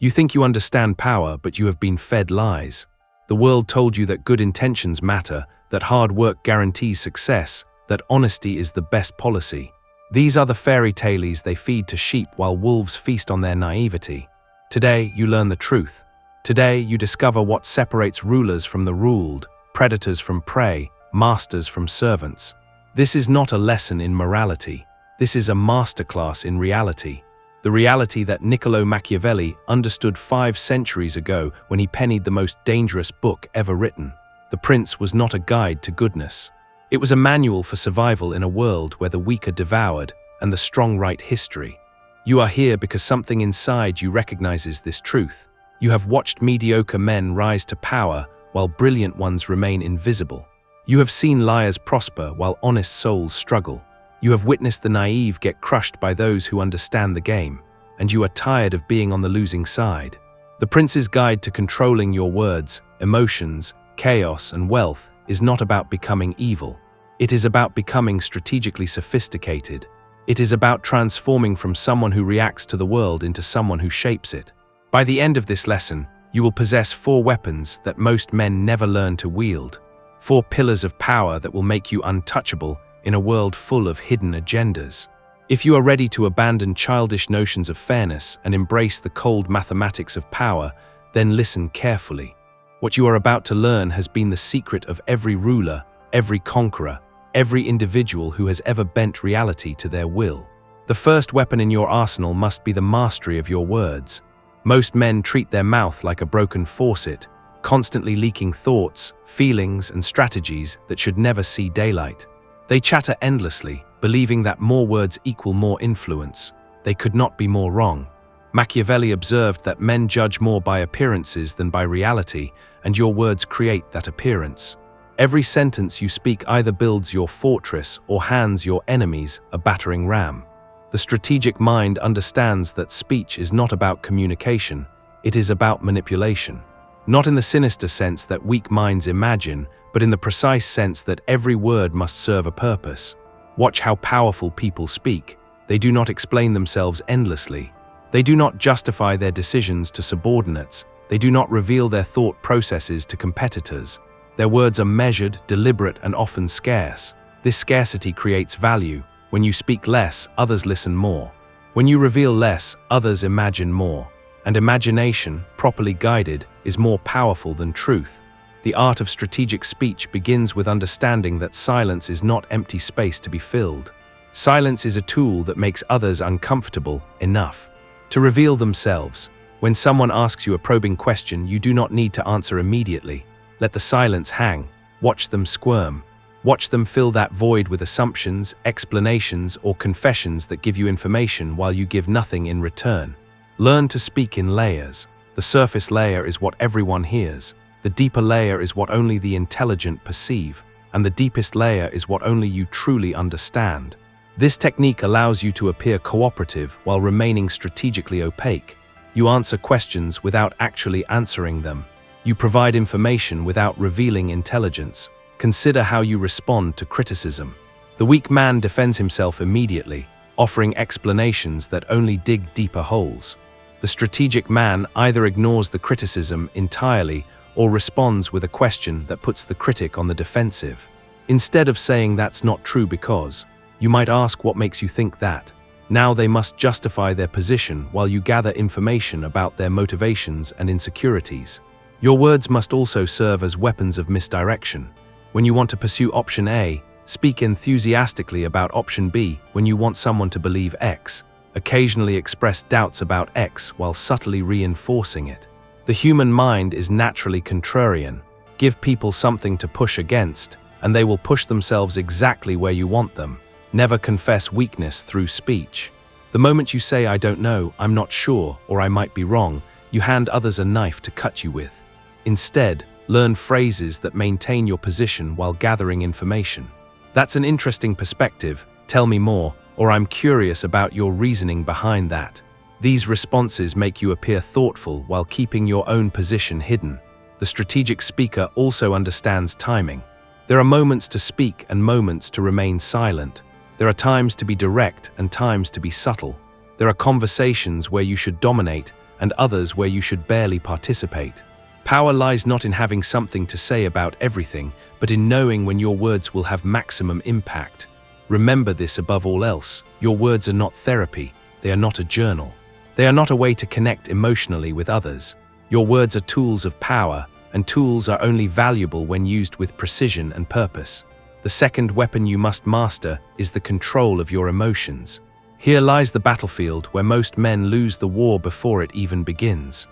You think you understand power, but you have been fed lies. The world told you that good intentions matter, that hard work guarantees success, that honesty is the best policy. These are the fairy tales they feed to sheep while wolves feast on their naivety. Today, you learn the truth. Today, you discover what separates rulers from the ruled, predators from prey, masters from servants. This is not a lesson in morality. This is a masterclass in reality. The reality that Niccolo Machiavelli understood 5 centuries ago when he penned the most dangerous book ever written. The Prince was not a guide to goodness. It was a manual for survival in a world where the weak are devoured and the strong write history. You are here because something inside you recognizes this truth. You have watched mediocre men rise to power while brilliant ones remain invisible. You have seen liars prosper while honest souls struggle. You have witnessed the naive get crushed by those who understand the game, and you are tired of being on the losing side. The Prince's guide to controlling your words, emotions, chaos, and wealth is not about becoming evil. It is about becoming strategically sophisticated. It is about transforming from someone who reacts to the world into someone who shapes it. By the end of this lesson, you will possess 4 weapons that most men never learn to wield. 4 pillars of power that will make you untouchable in a world full of hidden agendas. If you are ready to abandon childish notions of fairness and embrace the cold mathematics of power, then listen carefully. What you are about to learn has been the secret of every ruler, every conqueror, every individual who has ever bent reality to their will. The first weapon in your arsenal must be the mastery of your words. Most men treat their mouth like a broken faucet, constantly leaking thoughts, feelings, and strategies that should never see daylight. They chatter endlessly, believing that more words equal more influence. They could not be more wrong. Machiavelli observed that men judge more by appearances than by reality, and your words create that appearance. Every sentence you speak either builds your fortress or hands your enemies a battering ram. The strategic mind understands that speech is not about communication, it is about manipulation. Not in the sinister sense that weak minds imagine, but in the precise sense that every word must serve a purpose. Watch how powerful people speak. They do not explain themselves endlessly. They do not justify their decisions to subordinates. They do not reveal their thought processes to competitors. Their words are measured, deliberate, and often scarce. This scarcity creates value. When you speak less, others listen more. When you reveal less, others imagine more. And imagination, properly guided, is more powerful than truth. The art of strategic speech begins with understanding that silence is not empty space to be filled. Silence is a tool that makes others uncomfortable enough to reveal themselves. When someone asks you a probing question, you do not need to answer immediately. Let the silence hang. Watch them squirm. Watch them fill that void with assumptions, explanations, or confessions that give you information while you give nothing in return. Learn to speak in layers. The surface layer is what everyone hears. The deeper layer is what only the intelligent perceive, and the deepest layer is what only you truly understand. This technique allows you to appear cooperative while remaining strategically opaque. You answer questions without actually answering them. You provide information without revealing intelligence. Consider how you respond to criticism. The weak man defends himself immediately, offering explanations that only dig deeper holes. The strategic man either ignores the criticism entirely or responds with a question that puts the critic on the defensive. Instead of saying that's not true because, you might ask what makes you think that. Now they must justify their position while you gather information about their motivations and insecurities. Your words must also serve as weapons of misdirection. When you want to pursue option A, speak enthusiastically about option B. When you want someone to believe X, occasionally express doubts about X while subtly reinforcing it. The human mind is naturally contrarian. Give people something to push against, and they will push themselves exactly where you want them. Never confess weakness through speech. The moment you say, "I don't know, I'm not sure, or I might be wrong," you hand others a knife to cut you with. Instead, learn phrases that maintain your position while gathering information. "That's an interesting perspective, tell me more," or "I'm curious about your reasoning behind that." These responses make you appear thoughtful while keeping your own position hidden. The strategic speaker also understands timing. There are moments to speak and moments to remain silent. There are times to be direct and times to be subtle. There are conversations where you should dominate and others where you should barely participate. Power lies not in having something to say about everything, but in knowing when your words will have maximum impact. Remember this above all else: your words are not therapy, they are not a journal. They are not a way to connect emotionally with others. Your words are tools of power, and tools are only valuable when used with precision and purpose. The second weapon you must master is the control of your emotions. Here lies the battlefield where most men lose the war before it even begins.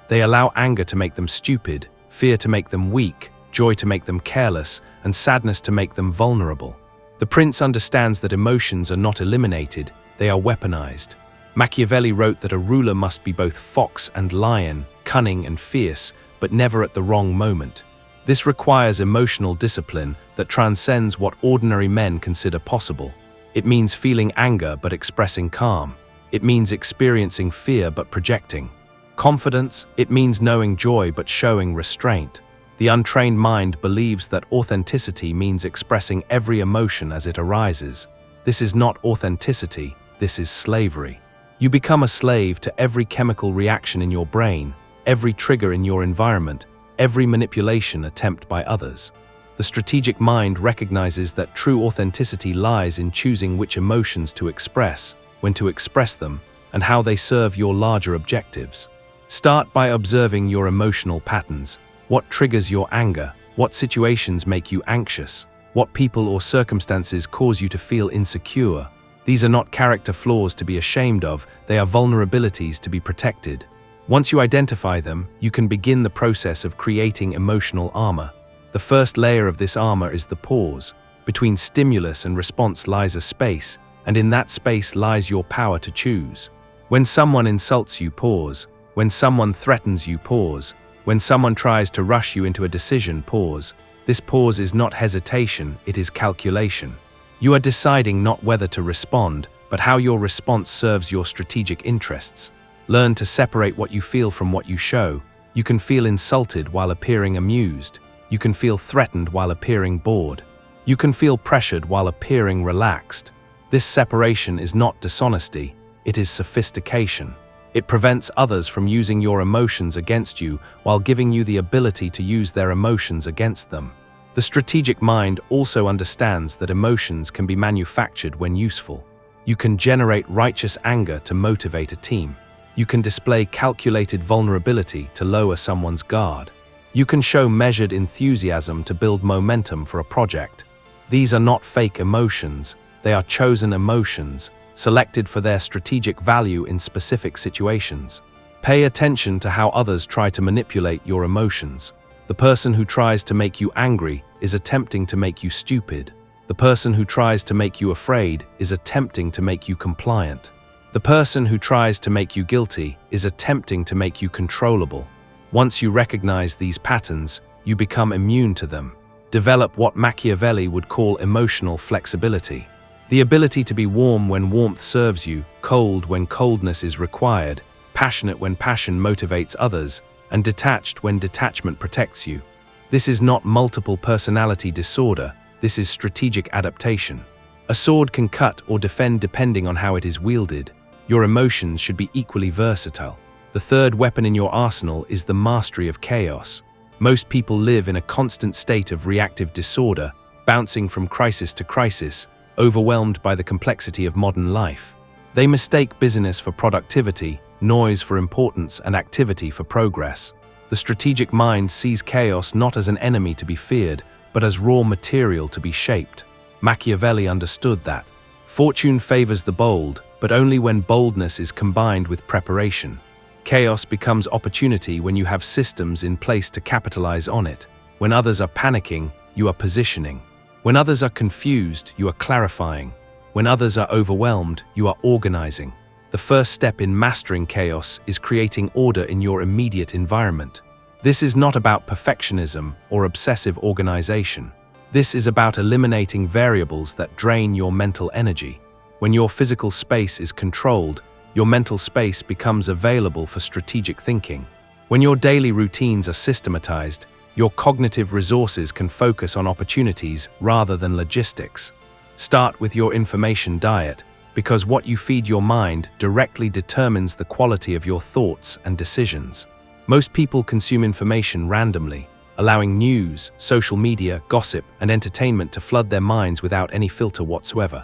They allow anger to make them stupid, fear to make them weak, joy to make them careless, and sadness to make them vulnerable. The prince understands that emotions are not eliminated, they are weaponized. Machiavelli wrote that a ruler must be both fox and lion, cunning and fierce, but never at the wrong moment. This requires emotional discipline that transcends what ordinary men consider possible. It means feeling anger but expressing calm. It means experiencing fear but projecting confidence. It means knowing joy but showing restraint. The untrained mind believes that authenticity means expressing every emotion as it arises. This is not authenticity, this is slavery. You become a slave to every chemical reaction in your brain, every trigger in your environment, every manipulation attempt by others. The strategic mind recognizes that true authenticity lies in choosing which emotions to express, when to express them, and how they serve your larger objectives. Start by observing your emotional patterns. What triggers your anger? What situations make you anxious? What people or circumstances cause you to feel insecure? These are not character flaws to be ashamed of, they are vulnerabilities to be protected. Once you identify them, you can begin the process of creating emotional armor. The first layer of this armor is the pause. Between stimulus and response lies a space, and in that space lies your power to choose. When someone insults you, pause. When someone threatens you, pause. When someone tries to rush you into a decision, pause. This pause is not hesitation, it is calculation. You are deciding not whether to respond, but how your response serves your strategic interests. Learn to separate what you feel from what you show. You can feel insulted while appearing amused. You can feel threatened while appearing bored. You can feel pressured while appearing relaxed. This separation is not dishonesty, it is sophistication. It prevents others from using your emotions against you while giving you the ability to use their emotions against them. The strategic mind also understands that emotions can be manufactured when useful. You can generate righteous anger to motivate a team. You can display calculated vulnerability to lower someone's guard. You can show measured enthusiasm to build momentum for a project. These are not fake emotions, they are chosen emotions, selected for their strategic value in specific situations. Pay attention to how others try to manipulate your emotions. The person who tries to make you angry is attempting to make you stupid. The person who tries to make you afraid is attempting to make you compliant. The person who tries to make you guilty is attempting to make you controllable. Once you recognize these patterns, you become immune to them. Develop what Machiavelli would call emotional flexibility. The ability to be warm when warmth serves you, cold when coldness is required, passionate when passion motivates others, and detached when detachment protects you. This is not multiple personality disorder, this is strategic adaptation. A sword can cut or defend depending on how it is wielded. Your emotions should be equally versatile. The third weapon in your arsenal is the mastery of chaos. Most people live in a constant state of reactive disorder, bouncing from crisis to crisis, overwhelmed by the complexity of modern life. They mistake busyness for productivity, noise for importance, and activity for progress. The strategic mind sees chaos not as an enemy to be feared, but as raw material to be shaped. Machiavelli understood that. Fortune favors the bold, but only when boldness is combined with preparation. Chaos becomes opportunity when you have systems in place to capitalize on it. When others are panicking, you are positioning. When others are confused, you are clarifying. When others are overwhelmed, you are organizing. The first step in mastering chaos is creating order in your immediate environment. This is not about perfectionism or obsessive organization. This is about eliminating variables that drain your mental energy. When your physical space is controlled, your mental space becomes available for strategic thinking. When your daily routines are systematized, your cognitive resources can focus on opportunities rather than logistics. Start with your information diet. because what you feed your mind directly determines the quality of your thoughts and decisions. Most people consume information randomly, allowing news, social media, gossip, and entertainment to flood their minds without any filter whatsoever.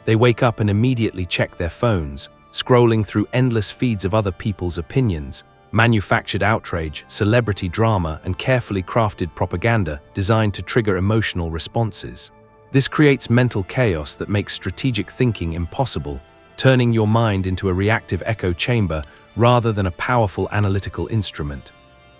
They wake up and immediately check their phones, scrolling through endless feeds of other people's opinions, manufactured outrage, celebrity drama, and carefully crafted propaganda designed to trigger emotional responses. This creates mental chaos that makes strategic thinking impossible, turning your mind into a reactive echo chamber rather than a powerful analytical instrument.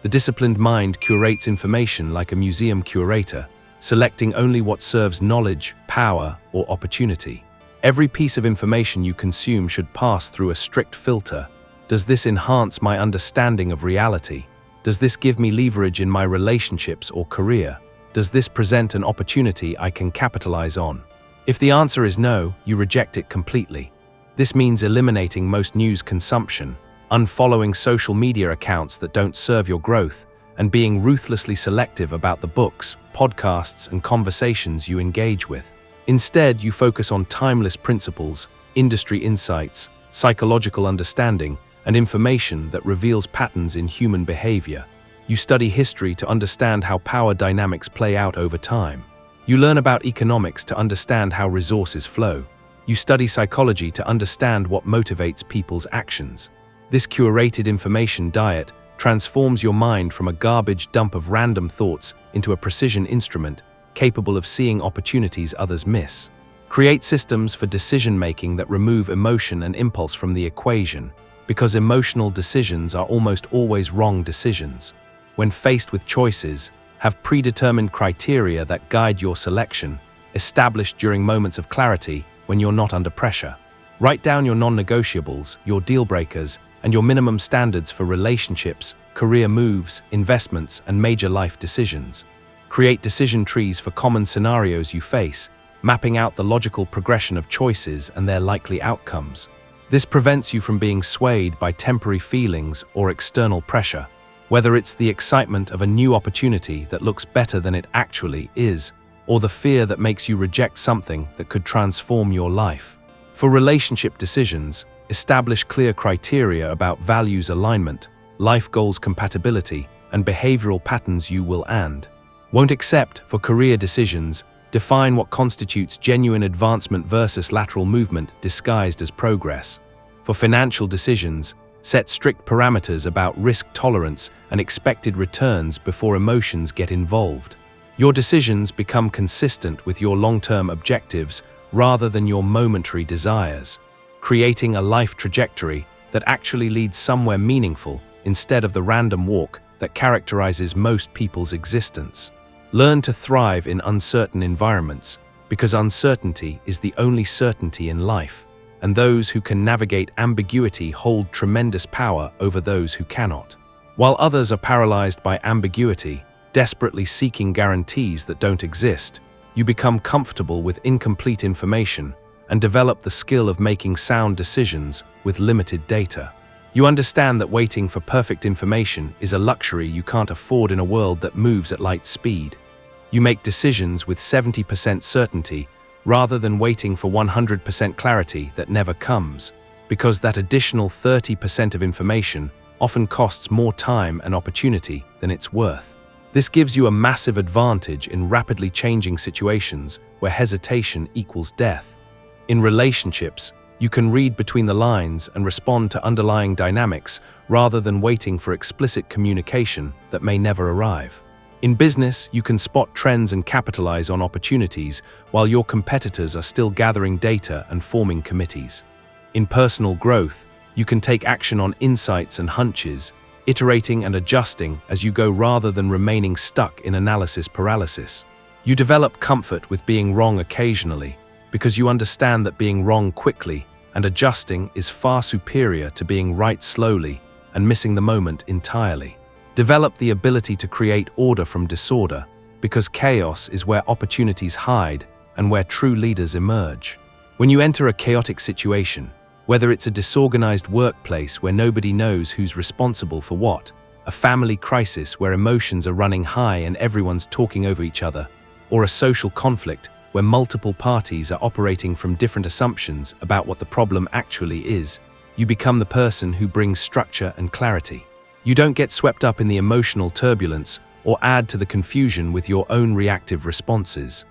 The disciplined mind curates information like a museum curator, selecting only what serves knowledge, power, or opportunity. Every piece of information you consume should pass through a strict filter. Does this enhance my understanding of reality? Does this give me leverage in my relationships or career? Does this present an opportunity I can capitalize on? If the answer is no, you reject it completely. This means eliminating most news consumption, unfollowing social media accounts that don't serve your growth, and being ruthlessly selective about the books, podcasts, and conversations you engage with. Instead, you focus on timeless principles, industry insights, psychological understanding, and information that reveals patterns in human behavior. You study history to understand how power dynamics play out over time. You learn about economics to understand how resources flow. You study psychology to understand what motivates people's actions. This curated information diet transforms your mind from a garbage dump of random thoughts into a precision instrument capable of seeing opportunities others miss. Create systems for decision-making that remove emotion and impulse from the equation, because emotional decisions are almost always wrong decisions. When faced with choices, have predetermined criteria that guide your selection, established during moments of clarity when you're not under pressure. Write down your non-negotiables, your deal-breakers, and your minimum standards for relationships, career moves, investments, and major life decisions. Create decision trees for common scenarios you face, mapping out the logical progression of choices and their likely outcomes. This prevents you from being swayed by temporary feelings or external pressure, whether it's the excitement of a new opportunity that looks better than it actually is, or the fear that makes you reject something that could transform your life. For relationship decisions, establish clear criteria about values alignment, life goals compatibility, and behavioral patterns you will and won't accept. For career decisions, define what constitutes genuine advancement versus lateral movement disguised as progress. For financial decisions, set strict parameters about risk tolerance and expected returns before emotions get involved. Your decisions become consistent with your long-term objectives rather than your momentary desires, creating a life trajectory that actually leads somewhere meaningful instead of the random walk that characterizes most people's existence. Learn to thrive in uncertain environments, because uncertainty is the only certainty in life, and those who can navigate ambiguity hold tremendous power over those who cannot. While others are paralyzed by ambiguity, desperately seeking guarantees that don't exist, you become comfortable with incomplete information and develop the skill of making sound decisions with limited data. You understand that waiting for perfect information is a luxury you can't afford in a world that moves at light speed. You make decisions with 70% certainty rather than waiting for 100% clarity that never comes, because that additional 30% of information often costs more time and opportunity than it's worth. This gives you a massive advantage in rapidly changing situations where hesitation equals death. In relationships, you can read between the lines and respond to underlying dynamics rather than waiting for explicit communication that may never arrive. In business, you can spot trends and capitalize on opportunities while your competitors are still gathering data and forming committees. In personal growth, you can take action on insights and hunches, iterating and adjusting as you go rather than remaining stuck in analysis paralysis. You develop comfort with being wrong occasionally, because you understand that being wrong quickly and adjusting is far superior to being right slowly and missing the moment entirely. Develop the ability to create order from disorder, because chaos is where opportunities hide and where true leaders emerge. When you enter a chaotic situation, whether it's a disorganized workplace where nobody knows who's responsible for what, a family crisis where emotions are running high and everyone's talking over each other, or a social conflict where multiple parties are operating from different assumptions about what the problem actually is, you become the person who brings structure and clarity. You don't get swept up in the emotional turbulence or add to the confusion with your own reactive responses.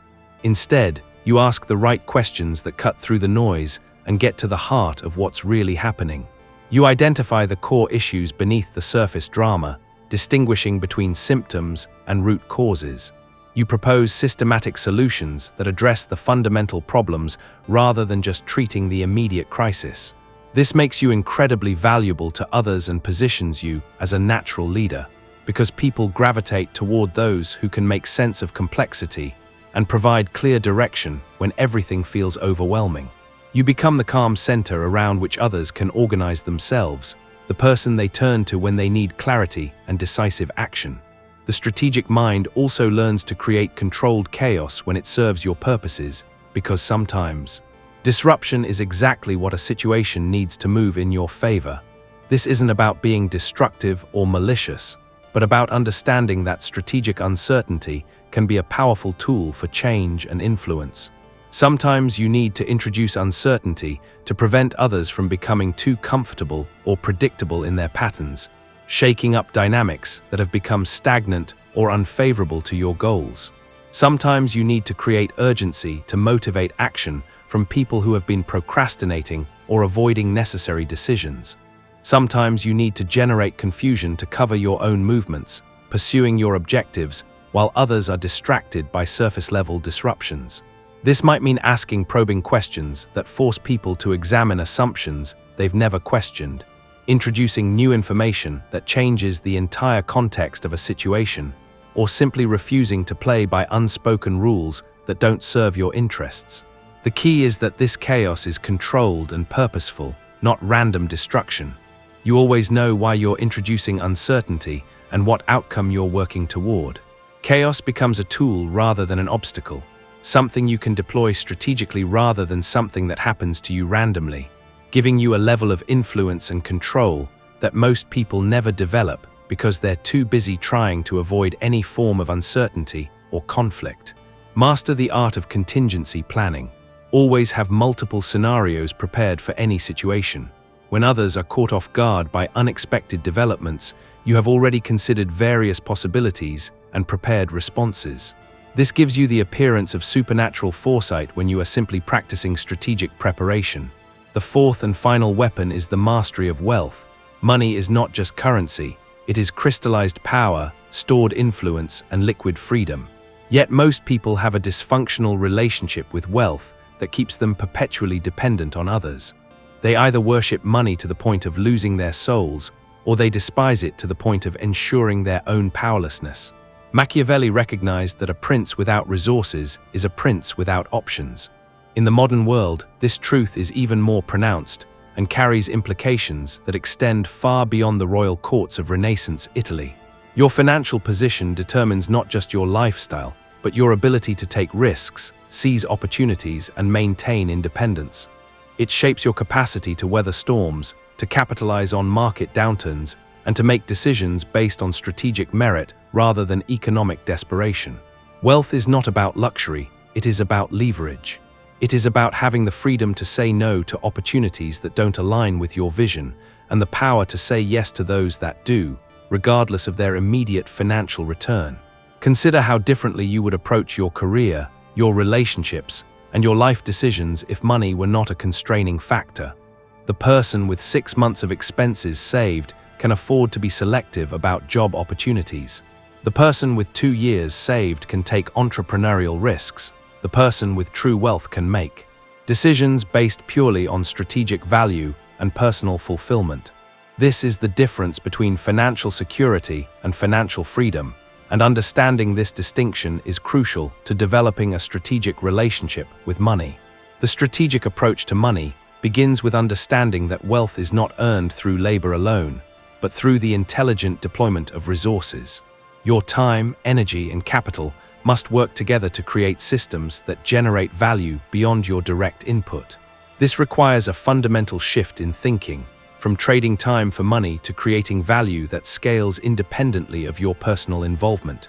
Instead, you ask the right questions that cut through the noise and get to the heart of what's really happening. You identify the core issues beneath the surface drama, distinguishing between symptoms and root causes. You propose systematic solutions that address the fundamental problems rather than just treating the immediate crisis. This makes you incredibly valuable to others and positions you as a natural leader, because people gravitate toward those who can make sense of complexity and provide clear direction when everything feels overwhelming. You become the calm center around which others can organize themselves, the person they turn to when they need clarity and decisive action. The strategic mind also learns to create controlled chaos when it serves your purposes, because sometimes disruption is exactly what a situation needs to move in your favor. This isn't about being destructive or malicious, but about understanding that strategic uncertainty can be a powerful tool for change and influence. Sometimes you need to introduce uncertainty to prevent others from becoming too comfortable or predictable in their patterns, shaking up dynamics that have become stagnant or unfavorable to your goals. Sometimes you need to create urgency to motivate action from people who have been procrastinating or avoiding necessary decisions. Sometimes you need to generate confusion to cover your own movements, pursuing your objectives while others are distracted by surface-level disruptions. This might mean asking probing questions that force people to examine assumptions they've never questioned, introducing new information that changes the entire context of a situation, or simply refusing to play by unspoken rules that don't serve your interests. The key is that this chaos is controlled and purposeful, not random destruction. You always know why you're introducing uncertainty and what outcome you're working toward. Chaos becomes a tool rather than an obstacle, something you can deploy strategically rather than something that happens to you randomly, giving you a level of influence and control that most people never develop because they're too busy trying to avoid any form of uncertainty or conflict. Master the art of contingency planning. Always have multiple scenarios prepared for any situation. When others are caught off guard by unexpected developments, you have already considered various possibilities and prepared responses. This gives you the appearance of supernatural foresight when you are simply practicing strategic preparation. The fourth and final weapon is the mastery of wealth. Money is not just currency, it is crystallized power, stored influence, and liquid freedom. Yet most people have a dysfunctional relationship with wealth that keeps them perpetually dependent on others. They either worship money to the point of losing their souls, or they despise it to the point of ensuring their own powerlessness. Machiavelli recognized that a prince without resources is a prince without options. In the modern world, this truth is even more pronounced and carries implications that extend far beyond the royal courts of Renaissance Italy. Your financial position determines not just your lifestyle, but your ability to take risks, seize opportunities, and maintain independence. It shapes your capacity to weather storms, to capitalize on market downturns, and to make decisions based on strategic merit rather than economic desperation. Wealth is not about luxury, it is about leverage. It is about having the freedom to say no to opportunities that don't align with your vision, and the power to say yes to those that do, regardless of their immediate financial return. Consider how differently you would approach your career, your relationships, and your life decisions if money were not a constraining factor. The person with 6 months of expenses saved can afford to be selective about job opportunities. The person with 2 years saved can take entrepreneurial risks. The person with true wealth can make decisions based purely on strategic value and personal fulfillment. This is the difference between financial security and financial freedom, and understanding this distinction is crucial to developing a strategic relationship with money. The strategic approach to money begins with understanding that wealth is not earned through labor alone, but through the intelligent deployment of resources. Your time, energy, and capital must work together to create systems that generate value beyond your direct input. This requires a fundamental shift in thinking, from trading time for money to creating value that scales independently of your personal involvement.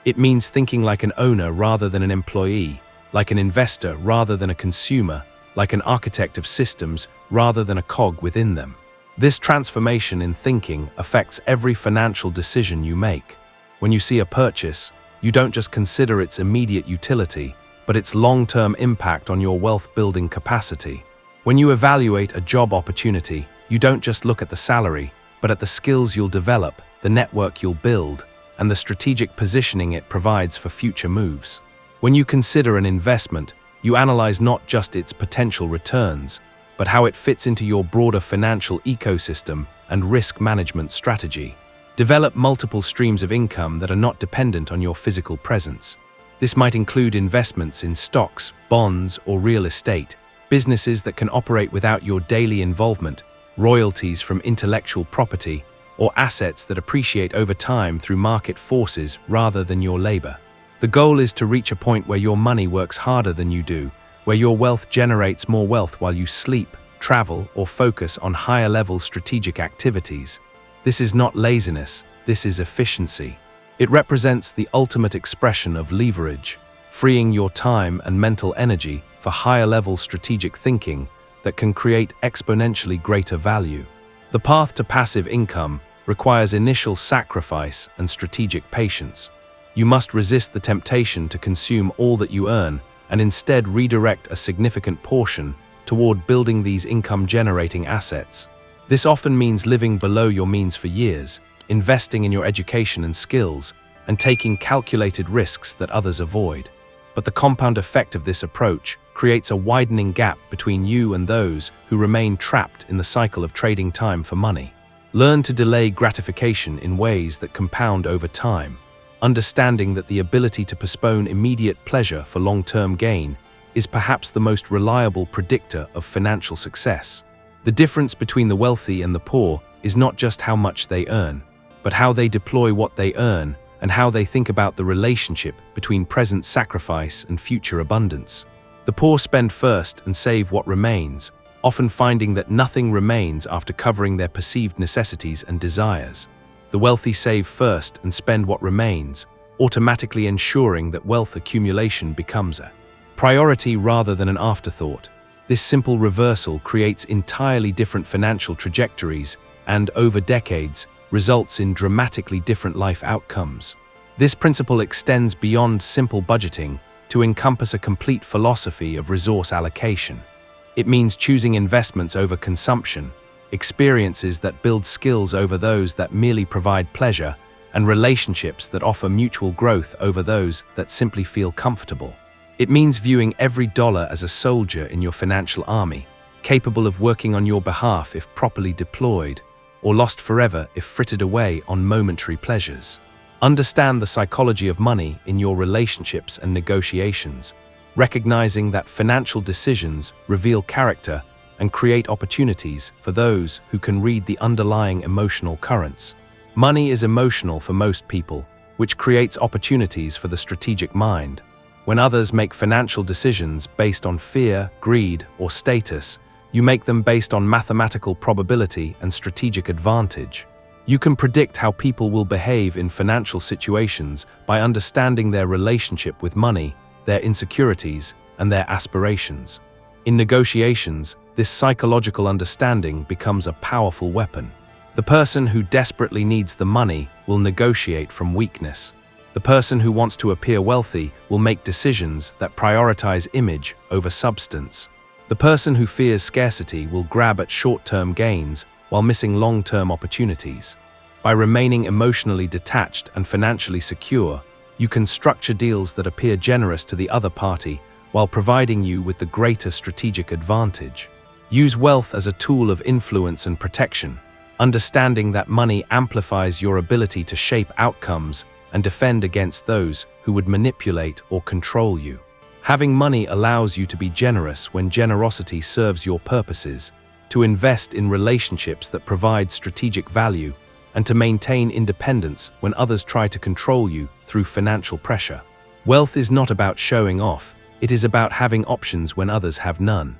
It means thinking like an owner rather than an employee, like an investor rather than a consumer, like an architect of systems rather than a cog within them. This transformation in thinking affects every financial decision you make. When you see a purchase, you don't just consider its immediate utility, but its long-term impact on your wealth-building capacity. When you evaluate a job opportunity, you don't just look at the salary, but at the skills you'll develop, the network you'll build, and the strategic positioning it provides for future moves. When you consider an investment, you analyze not just its potential returns, but how it fits into your broader financial ecosystem and risk management strategy. Develop multiple streams of income that are not dependent on your physical presence. This might include investments in stocks, bonds, or real estate, businesses that can operate without your daily involvement, royalties from intellectual property, or assets that appreciate over time through market forces rather than your labor. The goal is to reach a point where your money works harder than you do, where your wealth generates more wealth while you sleep, travel, or focus on higher-level strategic activities. This is not laziness, this is efficiency. It represents the ultimate expression of leverage, freeing your time and mental energy for higher-level strategic thinking that can create exponentially greater value. The path to passive income requires initial sacrifice and strategic patience. You must resist the temptation to consume all that you earn and instead redirect a significant portion toward building these income-generating assets. This often means living below your means for years, investing in your education and skills, and taking calculated risks that others avoid. But the compound effect of this approach creates a widening gap between you and those who remain trapped in the cycle of trading time for money. Learn to delay gratification in ways that compound over time, understanding that the ability to postpone immediate pleasure for long-term gain is perhaps the most reliable predictor of financial success. The difference between the wealthy and the poor is not just how much they earn, but how they deploy what they earn and how they think about the relationship between present sacrifice and future abundance. The poor spend first and save what remains, often finding that nothing remains after covering their perceived necessities and desires. The wealthy save first and spend what remains, automatically ensuring that wealth accumulation becomes a priority rather than an afterthought. This simple reversal creates entirely different financial trajectories and, over decades, results in dramatically different life outcomes. This principle extends beyond simple budgeting to encompass a complete philosophy of resource allocation. It means choosing investments over consumption, experiences that build skills over those that merely provide pleasure, and relationships that offer mutual growth over those that simply feel comfortable. It means viewing every dollar as a soldier in your financial army, capable of working on your behalf if properly deployed, or lost forever if frittered away on momentary pleasures. Understand the psychology of money in your relationships and negotiations, recognizing that financial decisions reveal character and create opportunities for those who can read the underlying emotional currents. Money is emotional for most people, which creates opportunities for the strategic mind. When others make financial decisions based on fear, greed, or status, you make them based on mathematical probability and strategic advantage. You can predict how people will behave in financial situations by understanding their relationship with money, their insecurities, and their aspirations. In negotiations, this psychological understanding becomes a powerful weapon. The person who desperately needs the money will negotiate from weakness. The person who wants to appear wealthy will make decisions that prioritize image over substance. The person who fears scarcity will grab at short-term gains while missing long-term opportunities. By remaining emotionally detached and financially secure, you can structure deals that appear generous to the other party while providing you with the greater strategic advantage. Use wealth as a tool of influence and protection, understanding that money amplifies your ability to shape outcomes and defend against those who would manipulate or control you. Having money allows you to be generous when generosity serves your purposes, to invest in relationships that provide strategic value, and to maintain independence when others try to control you through financial pressure. Wealth is not about showing off, it is about having options when others have none.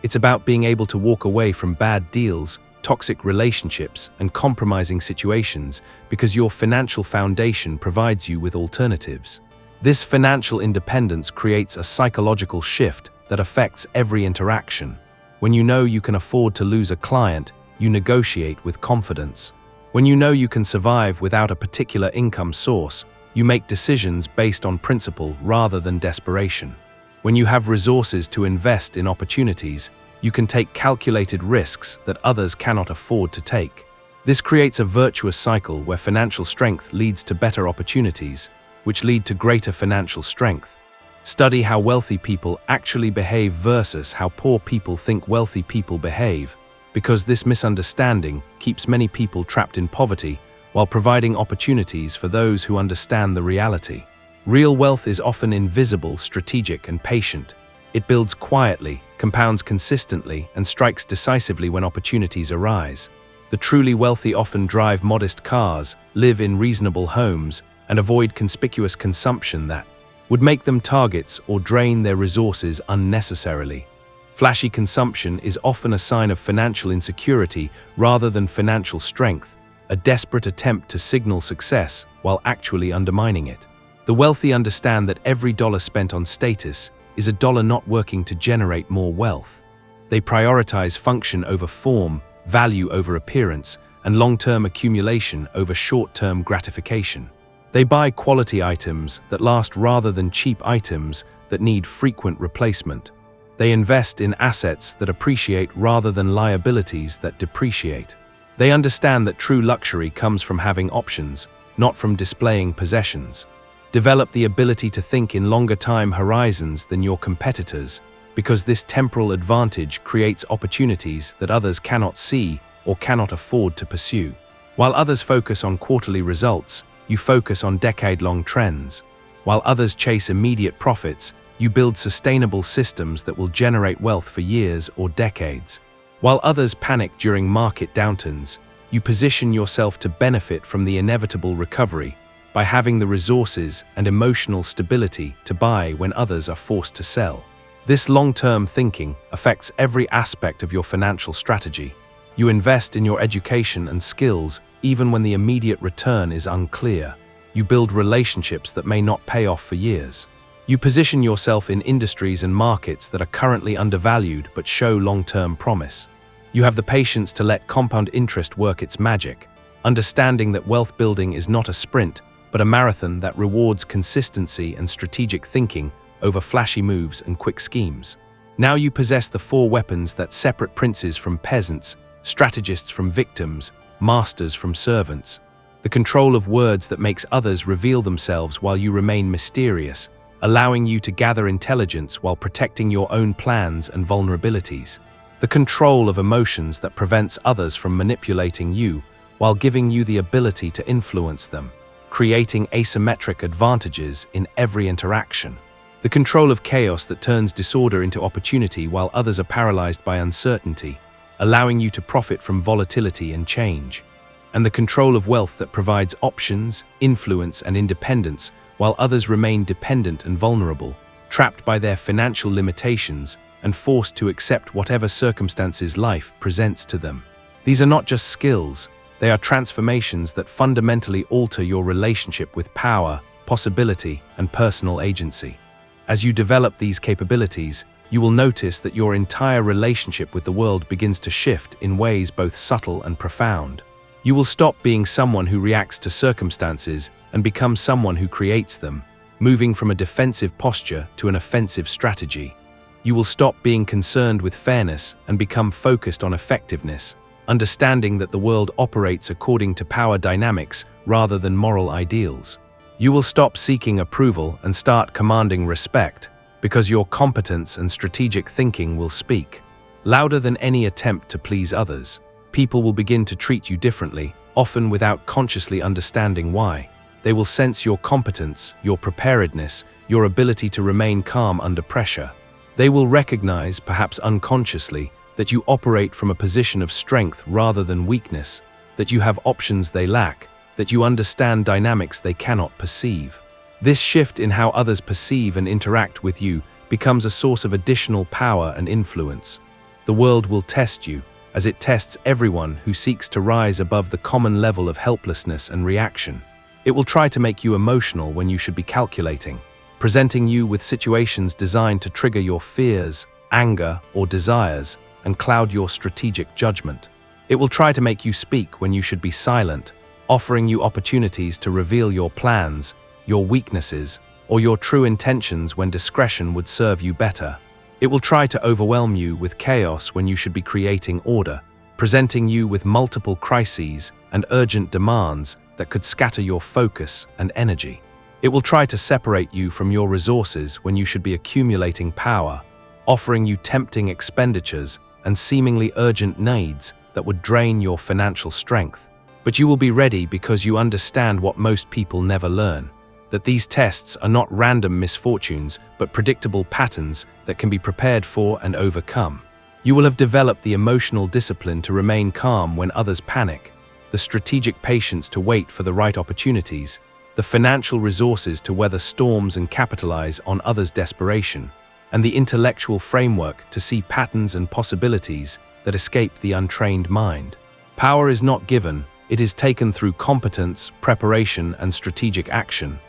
It's about being able to walk away from bad deals, toxic relationships, and compromising situations because your financial foundation provides you with alternatives. This financial independence creates a psychological shift that affects every interaction. When you know you can afford to lose a client, you negotiate with confidence. When you know you can survive without a particular income source, you make decisions based on principle rather than desperation. When you have resources to invest in opportunities, you can take calculated risks that others cannot afford to take. This creates a virtuous cycle where financial strength leads to better opportunities, which lead to greater financial strength. Study how wealthy people actually behave versus how poor people think wealthy people behave, because this misunderstanding keeps many people trapped in poverty while providing opportunities for those who understand the reality. Real wealth is often invisible, strategic, and patient. It builds quietly, compounds consistently, and strikes decisively when opportunities arise. The truly wealthy often drive modest cars, live in reasonable homes, and avoid conspicuous consumption that would make them targets or drain their resources unnecessarily. Flashy consumption is often a sign of financial insecurity rather than financial strength, a desperate attempt to signal success while actually undermining it. The wealthy understand that every dollar spent on status is a dollar not working to generate more wealth. They prioritize function over form, value over appearance, and long-term accumulation over short-term gratification. They buy quality items that last rather than cheap items that need frequent replacement. They invest in assets that appreciate rather than liabilities that depreciate. They understand that true luxury comes from having options, not from displaying possessions. Develop the ability to think in longer time horizons than your competitors, because this temporal advantage creates opportunities that others cannot see or cannot afford to pursue. While others focus on quarterly results, you focus on decade-long trends. While others chase immediate profits, you build sustainable systems that will generate wealth for years or decades. While others panic during market downturns, you position yourself to benefit from the inevitable recovery by having the resources and emotional stability to buy when others are forced to sell. This long-term thinking affects every aspect of your financial strategy. You invest in your education and skills even when the immediate return is unclear. You build relationships that may not pay off for years. You position yourself in industries and markets that are currently undervalued but show long-term promise. You have the patience to let compound interest work its magic, understanding that wealth building is not a sprint, but a marathon that rewards consistency and strategic thinking over flashy moves and quick schemes. Now you possess the four weapons that separate princes from peasants, strategists from victims, masters from servants. The control of words that makes others reveal themselves while you remain mysterious, allowing you to gather intelligence while protecting your own plans and vulnerabilities. The control of emotions that prevents others from manipulating you while giving you the ability to influence them, creating asymmetric advantages in every interaction. The control of chaos that turns disorder into opportunity while others are paralyzed by uncertainty, allowing you to profit from volatility and change. And the control of wealth that provides options, influence, and independence while others remain dependent and vulnerable, trapped by their financial limitations and forced to accept whatever circumstances life presents to them. These are not just skills, they are transformations that fundamentally alter your relationship with power, possibility, and personal agency. As you develop these capabilities, you will notice that your entire relationship with the world begins to shift in ways both subtle and profound. You will stop being someone who reacts to circumstances and become someone who creates them, moving from a defensive posture to an offensive strategy. You will stop being concerned with fairness and become focused on effectiveness, understanding that the world operates according to power dynamics rather than moral ideals. You will stop seeking approval and start commanding respect, because your competence and strategic thinking will speak louder than any attempt to please others. People will begin to treat you differently, often without consciously understanding why. They will sense your competence, your preparedness, your ability to remain calm under pressure. They will recognize, perhaps unconsciously, that you operate from a position of strength rather than weakness, that you have options they lack, that you understand dynamics they cannot perceive. This shift in how others perceive and interact with you becomes a source of additional power and influence. The world will test you, as it tests everyone who seeks to rise above the common level of helplessness and reaction. It will try to make you emotional when you should be calculating, presenting you with situations designed to trigger your fears, anger, or desires, and cloud your strategic judgment. It will try to make you speak when you should be silent, offering you opportunities to reveal your plans, your weaknesses, or your true intentions when discretion would serve you better. It will try to overwhelm you with chaos when you should be creating order, presenting you with multiple crises and urgent demands that could scatter your focus and energy. It will try to separate you from your resources when you should be accumulating power, offering you tempting expenditures and seemingly urgent needs that would drain your financial strength. But you will be ready because you understand what most people never learn, that these tests are not random misfortunes but predictable patterns that can be prepared for and overcome. You will have developed the emotional discipline to remain calm when others panic, the strategic patience to wait for the right opportunities, the financial resources to weather storms and capitalize on others' desperation, and the intellectual framework to see patterns and possibilities that escape the untrained mind. Power is not given, it is taken through competence, preparation, and strategic action.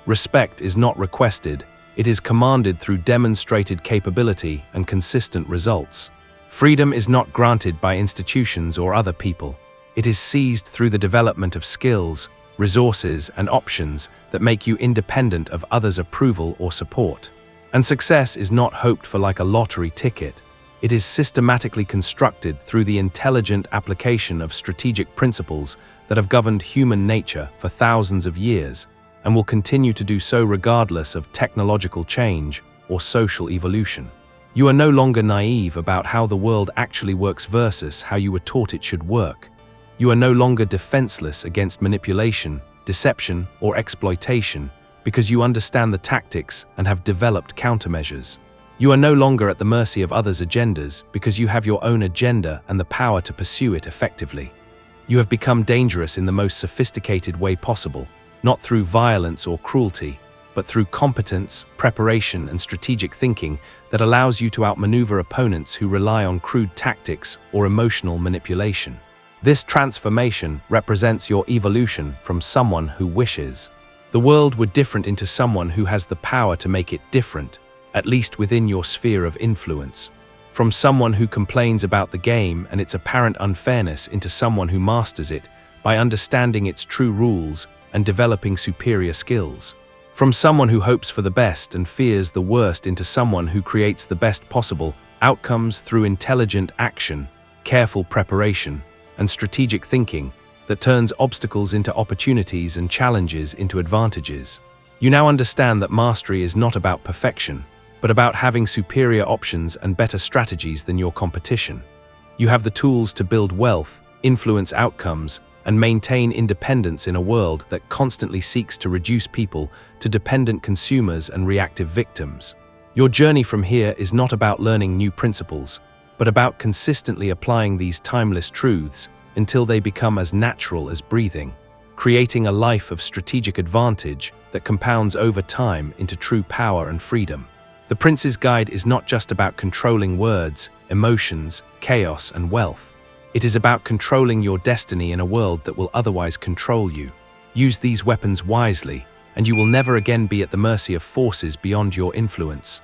Respect is not requested, it is commanded through demonstrated capability and consistent results. Freedom is not granted by institutions or other people. It is seized through the development of skills, resources, and options that make you independent of others' approval or support. And success is not hoped for like a lottery ticket. It is systematically constructed through the intelligent application of strategic principles that have governed human nature for thousands of years and will continue to do so regardless of technological change or social evolution. You are no longer naive about how the world actually works versus how you were taught it should work. You are no longer defenseless against manipulation, deception, or exploitation because you understand the tactics and have developed countermeasures. You are no longer at the mercy of others' agendas because you have your own agenda and the power to pursue it effectively. You have become dangerous in the most sophisticated way possible, not through violence or cruelty, but through competence, preparation, and strategic thinking that allows you to outmaneuver opponents who rely on crude tactics or emotional manipulation. This transformation represents your evolution from someone who wishes the world were different into someone who has the power to make it different, at least within your sphere of influence. From someone who complains about the game and its apparent unfairness into someone who masters it by understanding its true rules and developing superior skills. From someone who hopes for the best and fears the worst into someone who creates the best possible outcomes through intelligent action, careful preparation, and strategic thinking that turns obstacles into opportunities and challenges into advantages. You now understand that mastery is not about perfection, but about having superior options and better strategies than your competition. You have the tools to build wealth, influence outcomes, and maintain independence in a world that constantly seeks to reduce people to dependent consumers and reactive victims. Your journey from here is not about learning new principles, but about consistently applying these timeless truths until they become as natural as breathing, creating a life of strategic advantage that compounds over time into true power and freedom. The Prince's Guide is not just about controlling words, emotions, chaos, and wealth. It is about controlling your destiny in a world that will otherwise control you. Use these weapons wisely, and you will never again be at the mercy of forces beyond your influence.